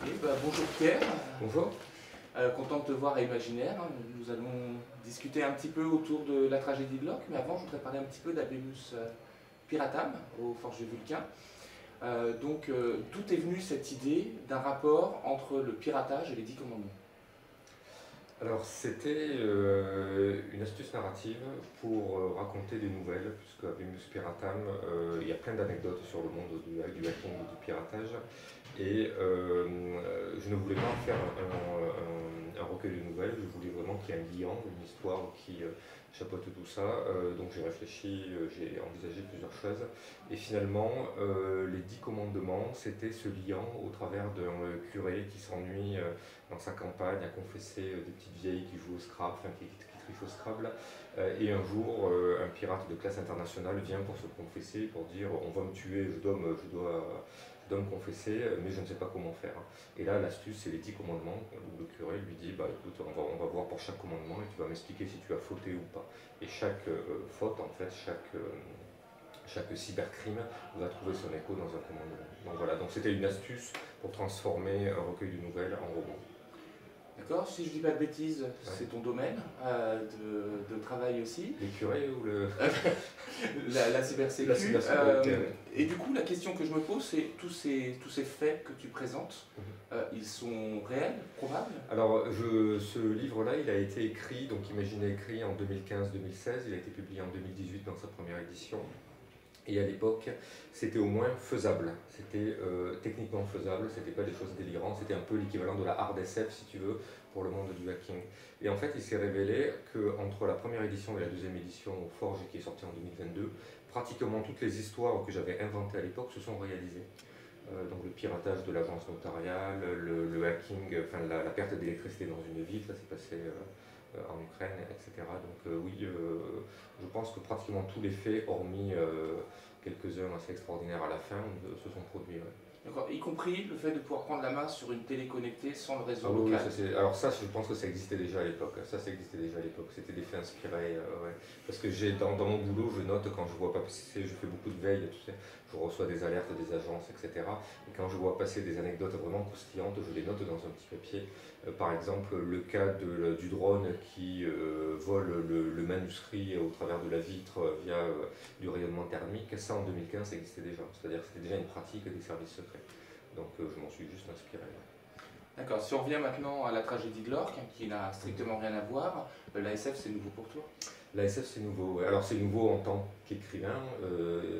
Bonjour Pierre. Bonjour. Content de te voir à Imaginaire. Nous allons discuter un petit peu autour de la tragédie de Locke, mais avant je voudrais parler un petit peu d'Habemus Piratam aux Forges de Vulcain. D'où est venue cette idée d'un rapport entre le piratage et les 10 commandements? Alors c'était une astuce narrative pour raconter des nouvelles, puisque Habemus Piratam, il y a plein d'anecdotes sur le monde du hacking et du piratage, et je ne voulais pas faire un recueil de nouvelles, je voulais vraiment qu'il y ait un liant, une histoire qui chapeaute tout ça, donc j'ai réfléchi, j'ai envisagé plusieurs choses, et finalement les 10 commandements, c'était ce liant au travers d'un curé qui s'ennuie dans sa campagne à confesser des petites vieilles qui jouent au Scrabble, enfin qui trichent au Scrabble. Et un jour, un pirate de classe internationale vient pour se confesser, pour dire on va me tuer, je dois me confesser, mais je ne sais pas comment faire. Et là, l'astuce, c'est les 10 commandements, où le curé lui dit bah écoute, on va voir pour chaque commandement et tu vas m'expliquer si tu as fauté ou pas. Et chaque faute, en fait, chaque cybercrime va trouver son écho dans un commandement. Donc voilà, donc c'était une astuce pour transformer un recueil de nouvelles en roman. D'accord, si je dis pas de bêtises, c'est ton domaine de travail aussi. Les curés ou le... la cybersécu. Et du coup, la question que je me pose, c'est tous ces faits que tu présentes, ils sont réels, probables? Alors, ce livre-là, il a été écrit, donc imaginez écrit en 2015-2016, il a été publié en 2018 dans sa première édition. Et à l'époque, c'était au moins faisable, c'était techniquement faisable, c'était pas des choses délirantes, c'était un peu l'équivalent de la hard SF, si tu veux, pour le monde du hacking. Et en fait, il s'est révélé qu'entre la première édition et la deuxième édition au Forge, qui est sortie en 2022, pratiquement toutes les histoires que j'avais inventées à l'époque se sont réalisées. Donc le piratage de l'agence notariale, le hacking, enfin la perte d'électricité dans une ville, ça s'est passé en Ukraine, etc. Donc oui, je pense que pratiquement tous les faits, hormis quelques-uns assez extraordinaires à la fin, se sont produits. Ouais. D'accord, y compris le fait de pouvoir prendre la main sur une télé connectée sans le réseau oui, local. Alors ça, je pense que ça existait déjà à l'époque. Ça existait déjà à l'époque. C'était des faits inspirés. Ouais. Parce que dans mon boulot, je note quand je vois passer, je fais beaucoup de veille, tu sais, je reçois des alertes des agences, etc. Et quand je vois passer des anecdotes vraiment croustillantes, je les note dans un petit papier. Par exemple, le cas du drone qui vole le manuscrit au travers de la vitre via du rayonnement thermique, ça en 2015, ça existait déjà. C'est-à-dire que c'était déjà une pratique des services secrets. Donc je m'en suis juste inspiré. D'accord, si on revient maintenant à la tragédie de Lorque, qui n'a strictement rien à voir, la SF c'est nouveau pour toi? La SF c'est nouveau, alors c'est nouveau en tant qu'écrivain,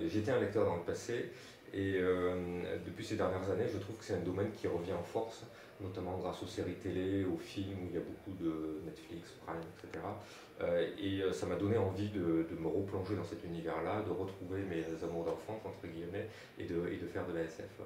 j'étais un lecteur dans le passé et depuis ces dernières années je trouve que c'est un domaine qui revient en force, notamment grâce aux séries télé, aux films où il y a beaucoup de Netflix, Prime, etc. Et ça m'a donné envie de me replonger dans cet univers-là, de retrouver mes amours d'enfance entre guillemets et de faire de la SF.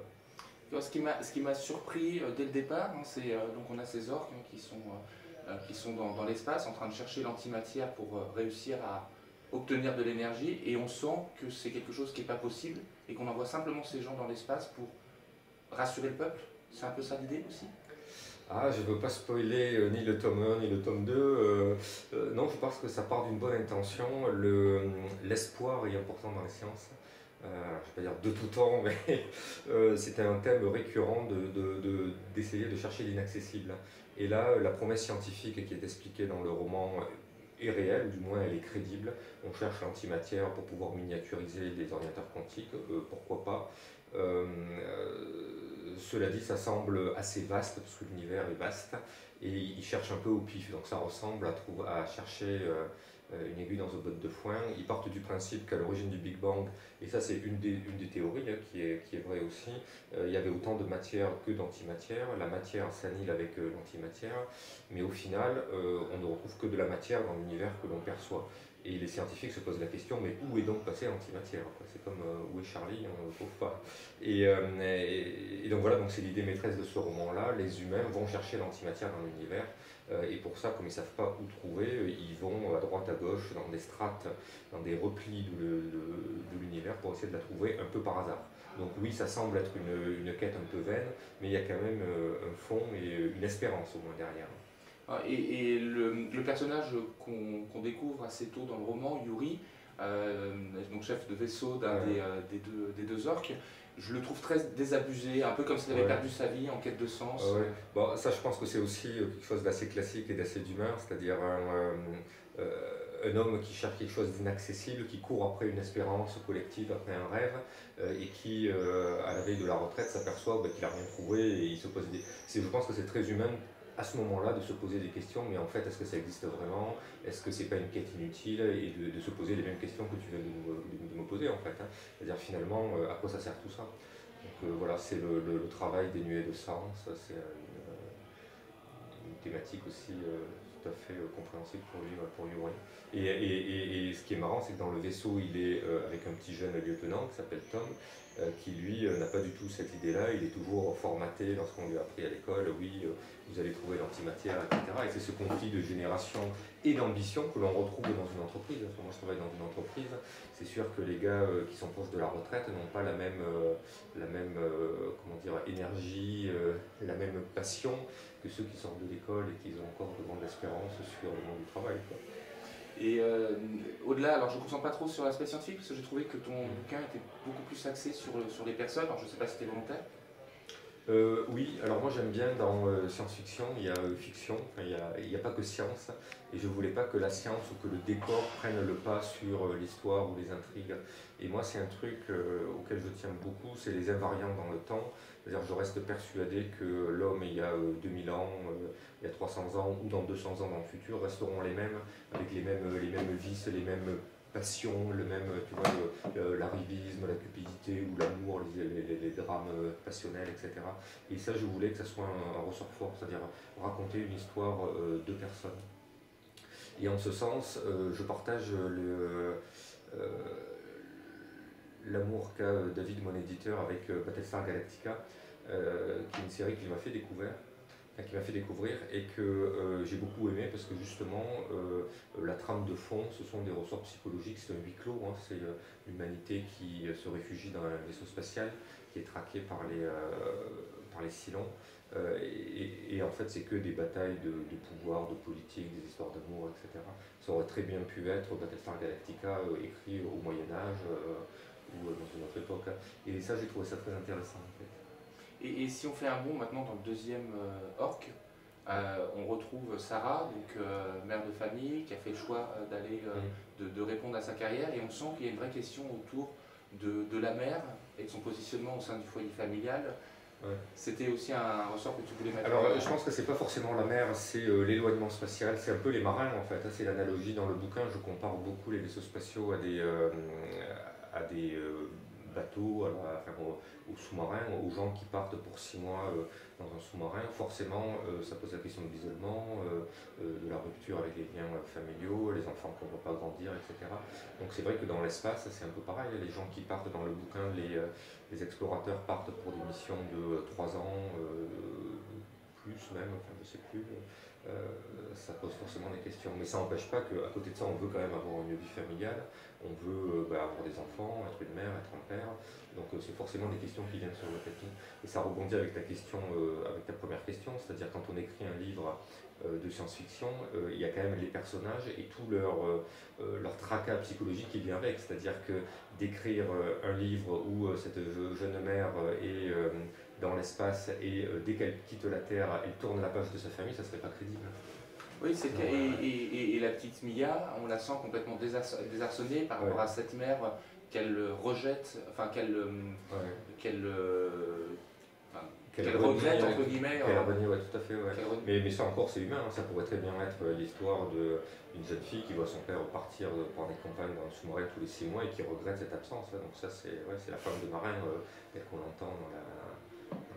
Ce qui m'a surpris dès le départ, c'est donc on a ces orques qui sont dans l'espace en train de chercher l'antimatière pour réussir à obtenir de l'énergie, et on sent que c'est quelque chose qui n'est pas possible et qu'on envoie simplement ces gens dans l'espace pour rassurer le peuple. C'est un peu ça l'idée aussi? Ah, je ne veux pas spoiler ni le tome 1 ni le tome 2. Non, je pense que ça part d'une bonne intention. L'espoir est important dans les sciences. Je ne vais pas dire de tout temps, mais c'était un thème récurrent d'essayer de chercher l'inaccessible. Et là, la promesse scientifique qui est expliquée dans le roman est réelle, ou du moins elle est crédible. On cherche l'antimatière pour pouvoir miniaturiser des ordinateurs quantiques, pourquoi pas. Cela dit, ça semble assez vaste, parce que l'univers est vaste, et ils cherchent un peu au pif, donc ça ressemble à chercher une aiguille dans une botte de foin. Ils partent du principe qu'à l'origine du Big Bang, et ça c'est une des théories qui est vraie aussi, il y avait autant de matière que d'antimatière, la matière s'annihile avec l'antimatière, mais au final on ne retrouve que de la matière dans l'univers que l'on perçoit. Et les scientifiques se posent la question, mais où est donc passée l'antimatière? C'est comme où est Charlie, on ne le trouve pas. Et donc voilà, c'est l'idée maîtresse de ce roman-là. Les humains vont chercher l'antimatière dans l'univers, et pour ça, comme ils ne savent pas où trouver, ils vont à droite, à gauche, dans des strates, dans des replis de l'univers pour essayer de la trouver un peu par hasard. Donc oui, ça semble être une quête un peu vaine, mais il y a quand même un fond et une espérance au moins derrière. Et le personnage qu'on découvre assez tôt dans le roman, Yuri, donc chef de vaisseau d'un des deux orques, je le trouve très désabusé, un peu comme s'il avait perdu sa vie en quête de sens. Ouais. Bon, ça, je pense que c'est aussi quelque chose d'assez classique et d'assez d'humain, c'est-à-dire un homme qui cherche quelque chose d'inaccessible, qui court après une espérance collective, après un rêve, et qui, à la veille de la retraite, s'aperçoit qu'il n'a rien trouvé et il se pose des... Je pense que c'est très humain à ce moment-là de se poser des questions, mais en fait, est-ce que ça existe vraiment? Est-ce que c'est pas une quête inutile? Et de se poser les mêmes questions que tu viens de me poser, en fait. Hein. C'est-à-dire, finalement, à quoi ça sert tout ça? Donc voilà, c'est le travail dénué de sens, c'est une thématique aussi tout à fait compréhensible pour lui, ouais. Et ce qui est marrant, c'est que dans le vaisseau, il est avec un petit jeune lieutenant qui s'appelle Tom, qui lui n'a pas du tout cette idée-là. Il est toujours formaté lorsqu'on lui a appris à l'école, oui, vous allez trouver l'antimatière, etc. Et c'est ce conflit de génération et d'ambition que l'on retrouve dans une entreprise. Moi, je travaille dans une entreprise. C'est sûr que les gars qui sont proches de la retraite n'ont pas la même comment dire, énergie, la même passion que ceux qui sortent de l'école et qui ont encore de grandes espérances sur le monde du travail, quoi. Et au-delà, alors je ne me concentre pas trop sur l'aspect scientifique parce que j'ai trouvé que ton bouquin était beaucoup plus axé sur les personnes. Alors je ne sais pas si c'était volontaire. Oui, alors moi j'aime bien dans science-fiction, il y a fiction, enfin, il n'y a pas que science, et je ne voulais pas que la science ou que le décor prennent le pas sur l'histoire ou les intrigues. Et moi c'est un truc auquel je tiens beaucoup, c'est les invariants dans le temps. C'est-à-dire je reste persuadé que l'homme il y a 2000 ans, il y a 300 ans ou dans 200 ans dans le futur resteront les mêmes, avec les mêmes vices, les mêmes passion, le même, tu vois, l'arrivisme, la cupidité ou l'amour, les drames passionnels, etc. Et ça, je voulais que ça soit un ressort fort, c'est-à-dire raconter une histoire de personnes. Et en ce sens, je partage l'amour qu'a David, mon éditeur, avec Battlestar Galactica, qui est une série qu'il m'a fait découvrir et que j'ai beaucoup aimé parce que justement la trame de fond, ce sont des ressorts psychologiques, c'est un huis clos, hein, c'est l'humanité qui se réfugie dans un vaisseau spatial qui est traqué par les Cylons et en fait c'est que des batailles de pouvoir, de politique, des histoires d'amour, etc. Ça aurait très bien pu être Battlestar Galactica écrit au Moyen-Âge ou dans une autre époque. Et ça j'ai trouvé ça très intéressant en fait. Et si on fait un bond maintenant dans le deuxième orc, on retrouve Sarah, donc mère de famille, qui a fait le choix d'aller de répondre à sa carrière, et on sent qu'il y a une vraie question autour de la mère et de son positionnement au sein du foyer familial. Ouais. C'était aussi un ressort que tu voulais mettre. Alors je pense que c'est pas forcément la mer, c'est l'éloignement spatial, c'est un peu les marins en fait, c'est l'analogie dans le bouquin, je compare beaucoup les vaisseaux spatiaux à des bateaux, aux sous-marins, aux gens qui partent pour 6 mois dans un sous-marin. Forcément, ça pose la question de l'isolement, de la rupture avec les liens familiaux, les enfants qu'on ne voit pas grandir, etc. Donc c'est vrai que dans l'espace, c'est un peu pareil. Les gens qui partent dans le bouquin, les explorateurs partent pour des missions de 3 ans, plus même, enfin je ne sais plus. Ça pose forcément des questions. Mais ça n'empêche pas qu'à côté de ça, on veut quand même avoir une vie familiale, on veut avoir des enfants, être une mère, être un père. Donc c'est forcément des questions qui viennent sur le tapis. Et ça rebondit avec ta question, avec ta première question, c'est-à-dire quand on écrit un livre de science-fiction, il y a quand même les personnages et tout leur tracas psychologique qui vient avec. C'est-à-dire que d'écrire un livre où cette jeune mère est dans l'espace et dès qu'elle quitte la Terre, elle tourne la page de sa famille, ça ne serait pas crédible. Oui, c'est le cas. Et la petite Mia, on la sent complètement désarçonnée par rapport à cette mère qu'elle rejette, enfin qu'elle regrette entre guillemets. Qu'elle renie, ouais, tout à fait. Ouais. Mais ça encore, c'est humain. Hein. Ça pourrait très bien être l'histoire d'une jeune fille qui voit son père partir pour des campagnes dans le sous-marin tous les 6 mois et qui regrette cette absence. Hein. Donc ça, c'est la femme de marin telle qu'on l'entend dans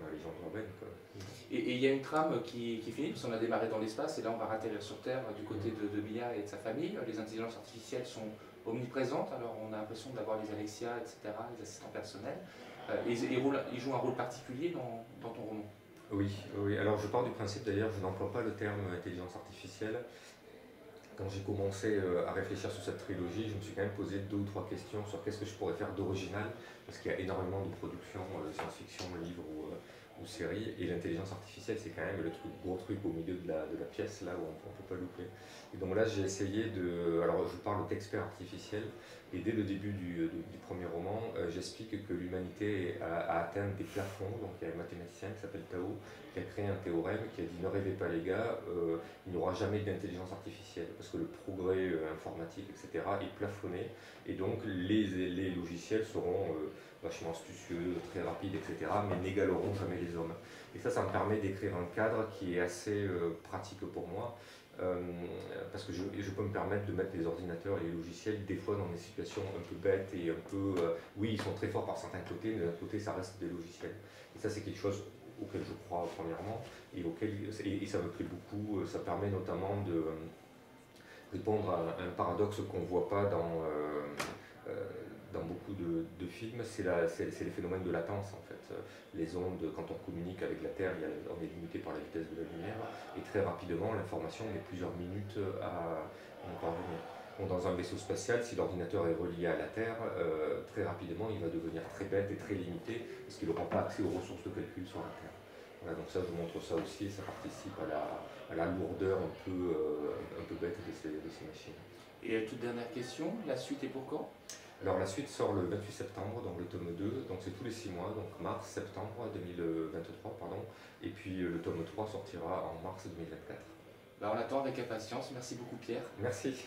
la légende urbaine. Quoi. Et il y a une trame qui finit, parce qu'on a démarré dans l'espace et là on va ratterrir sur Terre du côté de Mia et de sa famille. Les intelligences artificielles sont omniprésentes, alors on a l'impression d'avoir les Alexia, etc., les assistants personnels. Ils jouent un rôle particulier dans ton roman. Oui, alors je pars du principe d'ailleurs, je n'emploie pas le terme intelligence artificielle. Quand j'ai commencé à réfléchir sur cette trilogie, je me suis quand même posé 2 ou 3 questions sur qu'est-ce que je pourrais faire d'original, parce qu'il y a énormément de productions, science-fiction, livres ou série, et l'intelligence artificielle c'est quand même le gros truc au milieu de la pièce, là où on ne peut pas louper. Et donc là j'ai essayé de... Alors je parle d'expert artificiel, et dès le début du premier roman, j'explique que l'humanité a atteint des plafonds. Donc il y a un mathématicien qui s'appelle Tao, qui a créé un théorème qui a dit ne rêvez pas les gars, il n'y aura jamais d'intelligence artificielle, parce que le progrès informatique, etc., est plafonné, et donc les logiciels seront vachement astucieux, très rapides, etc., mais n'égaleront jamais les hommes. Et ça me permet d'écrire un cadre qui est assez pratique pour moi, parce que je peux me permettre de mettre les ordinateurs et les logiciels des fois dans des situations un peu bêtes et un peu... oui, ils sont très forts par certains côtés, mais d'un autre côté, ça reste des logiciels. Et ça, c'est quelque chose auquel je crois premièrement, et ça me plaît beaucoup. Ça permet notamment de répondre à un paradoxe qu'on ne voit pas dans beaucoup de films, c'est les phénomènes de latence en fait. Les ondes, quand on communique avec la Terre, on est limité par la vitesse de la lumière, et très rapidement l'information met plusieurs minutes à nous parvenir. Bon, dans un vaisseau spatial, si l'ordinateur est relié à la Terre, très rapidement il va devenir très bête et très limité, parce qu'il n'aura pas accès aux ressources de calcul sur la Terre. Voilà, donc ça je montre ça aussi, et ça participe à la lourdeur un peu bête de ces machines. Et toute dernière question, la suite est pour quand? Alors la suite sort le 28 septembre, donc le tome 2, donc c'est tous les 6 mois, donc mars-septembre 2023, pardon, et puis le tome 3 sortira en mars 2024. On attend avec impatience. Merci beaucoup Pierre. Merci.